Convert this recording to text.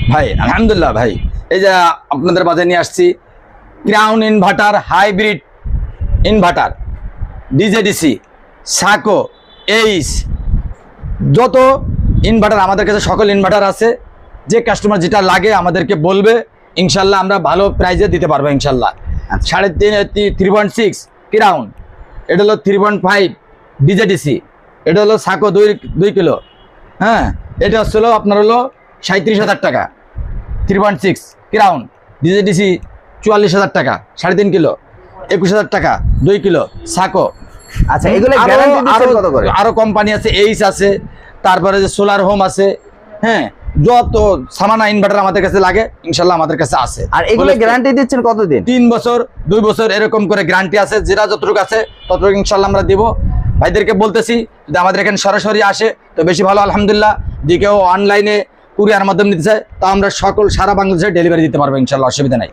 ভাই আলহামদুলিল্লাহ ভাই, এই যে আপনাদের বাজারে নিয়ে আসছি ক্রাউন ইনভার্টার, হাইব্রিড ইনভার্টার, ডিজেডিসি, সাকো, এইচ, যত ইনভার্টার আমাদের কাছে সকল ইনভার্টার আছে। যে কাস্টমার যেটা লাগে আমাদেরকে বলবে, ইনশাল্লাহ আমরা ভালো প্রাইজে দিতে পারবো ইনশাল্লাহ। 3.6 ক্রাউন, এটা হলো 3.5 ডিজেডিসি, এটা হলো সাকো 2 কিলো। হ্যাঁ, এটা হচ্ছিল আপনার হলো 37,000 টাকা 3.6 ক্রাউন। ডিজেডিসি 44,000 টাকা 3.5 কিলো, 21,000 টাকা 2 কিলো সাকো। আচ্ছা, এগুলো গ্যারান্টি দিচ্ছেন কত করে? আরো কোম্পানি আছে, এইচ আছে, তারপরে যে সোলার হোম আছে। হ্যাঁ, যত সামানা ইনভার্টার আমাদের কাছে লাগে ইনশাল্লাহ আমাদের কাছে আছে। আর এগুলো গ্যারান্টি দিচ্ছেন কতদিন? 3 বছর 2 বছর এরকম করে গ্যারান্টি আছে। যেটা যতটুকু আছে ততটুকু ইনশাল্লাহ আমরা দিব। ভাইদেরকে বলতেছি যদি আমাদের এখানে সরাসরি আসে তো বেশি ভালো আলহামদুলিল্লাহ। যে কেউ অনলাইনে কুরিয়ার মাধ্যমে নিতে চায় তা আমরা সারা বাংলাদেশে ডেলিভারি দিতে পারবো ইনশাল্লাহ, অসুবিধা নাই।